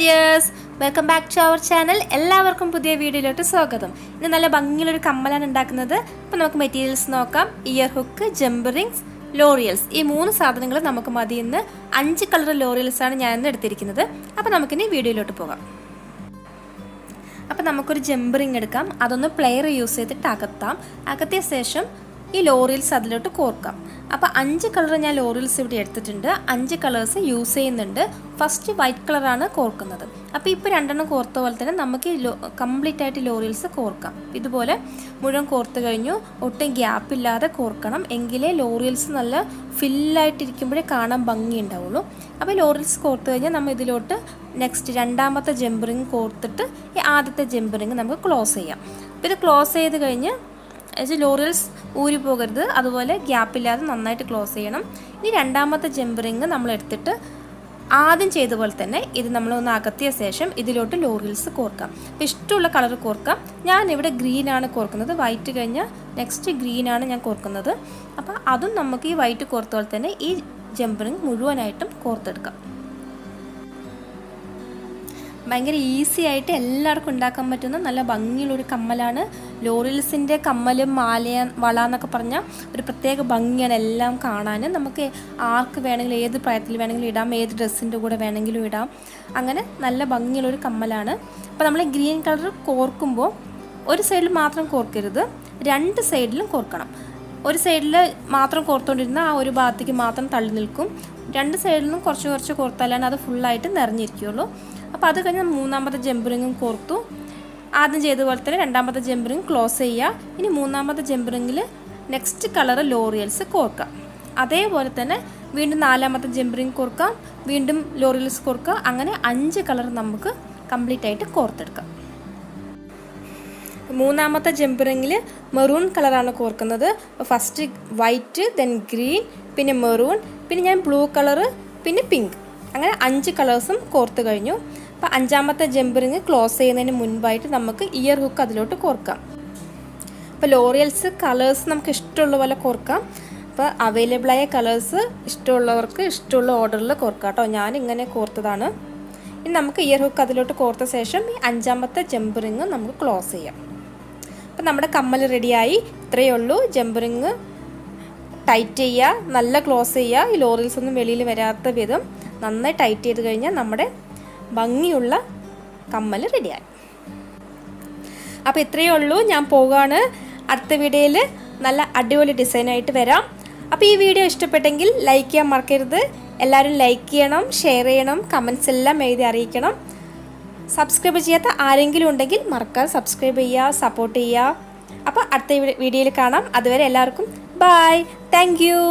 Dears, welcome back to our channel. എല്ലാവർക്കും പുതിയ വീഡിയോയിലോട്ട് സ്വാഗതം. ഇന്ന് നല്ല ഭംഗിയുള്ളൊരു കമ്മലാണ് ഉണ്ടാക്കുന്നത്. അപ്പോൾ നമുക്ക് മെറ്റീരിയൽസ് നോക്കാം. ഇയർ ഹുക്ക്, ജംബ് റിങ്സ്, ലോറിയൽസ്, ഈ 3 സാധനങ്ങൾ നമുക്ക് മതി. ഇന്ന് 5 കളർ ലോറിയൽസ് ആണ് ഞാൻ ഇന്ന് എടുത്തിരിക്കുന്നത്. അപ്പോൾ നമുക്കിനി വീഡിയോയിലോട്ട് പോകാം. അപ്പോൾ നമുക്കൊരു ജംബ് റിങ് എടുക്കാം. അതൊന്ന് പ്ലെയർ യൂസ് ചെയ്തിട്ട് അകത്തിയ ശേഷം ഈ ലോറിയൽസ് അതിലോട്ട് കോർക്കാം. അപ്പോൾ 5 കളർ ഞാൻ ലോറിയൽസ് ഇവിടെ എടുത്തിട്ടുണ്ട്. 5 കളേഴ്സ് യൂസ് ചെയ്യുന്നുണ്ട്. ഫസ്റ്റ് വൈറ്റ് കളറാണ് കോർക്കുന്നത്. അപ്പോൾ ഇപ്പോൾ 2 കോർത്ത പോലെ തന്നെ നമുക്ക് കംപ്ലീറ്റ് ആയിട്ട് ലോറിയൽസ് കോർക്കാം. ഇതുപോലെ മുഴുവൻ കോർത്ത് കഴിഞ്ഞു. ഒട്ടും ഗ്യാപ്പില്ലാതെ കോർക്കണം, എങ്കിലേ ലോറിയൽസ് നല്ല ഫില്ലായിട്ടിരിക്കുമ്പോഴേ കാണാൻ ഭംഗി ഉണ്ടാവുള്ളൂ. അപ്പോൾ ലോറിയൽസ് കോർത്ത് കഴിഞ്ഞാൽ നമ്മൾ ഇതിലോട്ട് നെക്സ്റ്റ് രണ്ടാമത്തെ ജംബ് റിങ് കോർത്തിട്ട് ഈ ആദ്യത്തെ ജംബ് റിങ് നമുക്ക് ക്ലോസ് ചെയ്യാം. അപ്പോൾ ഇത് ക്ലോസ് ചെയ്ത് കഴിഞ്ഞ് ലോറിയൽസ് ഊരി പോകരുത്, അതുപോലെ ഗ്യാപ്പില്ലാതെ നന്നായിട്ട് ക്ലോസ് ചെയ്യണം. ഇനി രണ്ടാമത്തെ ജംബ് റിങ് നമ്മൾ എടുത്തിട്ട് ആദ്യം ചെയ്ത പോലെ തന്നെ ഇത് നമ്മളൊന്ന് അകത്തിയ ശേഷം ഇതിലോട്ട് ലോറിയൽസ് കോർക്കാം. അപ്പോൾ ഇഷ്ടമുള്ള കളർ കോർക്കാം. ഞാനിവിടെ ഗ്രീനാണ് കോർക്കുന്നത്. വൈറ്റ് കഴിഞ്ഞാൽ നെക്സ്റ്റ് ഗ്രീനാണ് ഞാൻ കോർക്കുന്നത്. അപ്പോൾ അതും നമുക്ക് ഈ വൈറ്റ് കോർത്ത പോലെ തന്നെ ഈ ജംബ് റിങ് മുഴുവനായിട്ടും കോർത്തെടുക്കാം. ഭയങ്കര ഈസി ആയിട്ട് എല്ലാവർക്കും ഉണ്ടാക്കാൻ പറ്റുന്ന നല്ല ഭംഗിയുള്ളൊരു കമ്മലാണ്. ലോറിയൽസിൻ്റെ കമ്മലും വള എന്നൊക്കെ പറഞ്ഞാൽ ഒരു പ്രത്യേക ഭംഗിയാണ് എല്ലാം കാണാൻ. നമുക്ക് ആർക്ക് വേണമെങ്കിലും ഏത് പ്രായത്തിൽ വേണമെങ്കിലും ഇടാം, ഏത് ഡ്രസ്സിൻ്റെ കൂടെ വേണമെങ്കിലും ഇടാം. അങ്ങനെ നല്ല ഭംഗിയുള്ളൊരു കമ്മലാണ്. അപ്പോൾ നമ്മൾ ഗ്രീൻ കളർ കോർക്കുമ്പോൾ ഒരു സൈഡിൽ മാത്രം കോർക്കരുത്, 2 സൈഡിലും കോർക്കണം. ഒരു സൈഡിൽ മാത്രം കോർത്തുകൊണ്ടിരുന്ന ആ ഒരു ഭാഗത്തേക്ക് മാത്രം തള്ളി നിൽക്കും. 2 സൈഡിൽ നിന്നും കുറച്ച് കോർത്താലാണ് അത് ഫുള്ളായിട്ട് നിറഞ്ഞിരിക്കുകയുള്ളൂ. അപ്പോൾ അത് കഴിഞ്ഞ് മൂന്നാമത്തെ ജംബ് റിങ്ങും കോർത്തു. ആദ്യം ചെയ്ത പോലെ തന്നെ രണ്ടാമത്തെ ജംബ് റിങ് ക്ലോസ് ചെയ്യുക. ഇനി മൂന്നാമത്തെ ജംബ് റിങ്ങിൽ നെക്സ്റ്റ് കളർ ലോറിയൽസ് കോർക്കാം. അതേപോലെ തന്നെ വീണ്ടും നാലാമത്തെ ജംബ് റിങ് കോർക്കാം, വീണ്ടും ലോറിയൽസ് കോർക്കുക. അങ്ങനെ 5 കളർ നമുക്ക് കംപ്ലീറ്റ് ആയിട്ട് കോർത്തെടുക്കാം. മൂന്നാമത്തെ ജംബ് റിങ്ങിൽ മെറൂൺ കളറാണ് കോർക്കുന്നത്. ഫസ്റ്റ് വൈറ്റ്, ദെൻ ഗ്രീൻ, പിന്നെ മെറൂൺ, പിന്നെ ഞാൻ ബ്ലൂ കളറ്, പിന്നെ പിങ്ക്, അങ്ങനെ 5 കളേഴ്സും കോർത്ത് കഴിഞ്ഞു. അപ്പോൾ 5ാമത്തെ ജംബ് റിങ് ക്ലോസ് ചെയ്യുന്നതിന് മുൻപായിട്ട് നമുക്ക് ഇയർ ഹുക്ക് അതിലോട്ട് കോർക്കാം. അപ്പോൾ ലോറിയൽസ് കളേഴ്സ് നമുക്ക് ഇഷ്ടമുള്ള പോലെ കോർക്കാം. അപ്പോൾ അവൈലബിളായ കളേഴ്സ് ഇഷ്ടമുള്ളവർക്ക് ഇഷ്ടമുള്ള ഓർഡറിൽ കോർക്കാം കേട്ടോ. ഞാനിങ്ങനെ കോർത്തതാണ്. ഇനി നമുക്ക് ഇയർ ഹുക്ക് അതിലോട്ട് കോർത്ത ശേഷം ഈ 5ാമത്തെ ജംബ് റിങ് നമുക്ക് ക്ലോസ് ചെയ്യാം. അപ്പോൾ നമ്മുടെ കമ്മൽ റെഡിയായി. ഇത്രയേ ഉള്ളൂ. ജംബ് റിങ് ടൈറ്റ് ചെയ്യുക, നല്ല ക്ലോസ് ചെയ്യുക. ഈ ലോറിയൽസ് ഒന്നും വെളിയിൽ വരാത്ത വിധം നന്നായി ടൈറ്റ് ചെയ്ത് കഴിഞ്ഞാൽ നമ്മുടെ ഭംഗിയുള്ള കമ്മൽ റെഡിയായി. അപ്പോൾ ഇത്രയേ ഉള്ളൂ. ഞാൻ പോകാണ്. അടുത്ത വീഡിയോയിൽ നല്ല അടിപൊളി ഡിസൈനായിട്ട് വരാം. അപ്പോൾ ഈ വീഡിയോ ഇഷ്ടപ്പെട്ടെങ്കിൽ ലൈക്ക് ചെയ്യാൻ മറക്കരുത്. എല്ലാവരും ലൈക്ക് ചെയ്യണം, ഷെയർ ചെയ്യണം, കമൻസ് എല്ലാം എഴുതി അറിയിക്കണം. സബ്സ്ക്രൈബ് ചെയ്യാത്ത ആരെങ്കിലും ഉണ്ടെങ്കിൽ മറക്കാതെ സബ്സ്ക്രൈബ് ചെയ്യുക, സപ്പോർട്ട് ചെയ്യുക. അപ്പോൾ അടുത്ത വീഡിയോയിൽ കാണാം. അതുവരെ എല്ലാവർക്കും ബൈ. Thank you.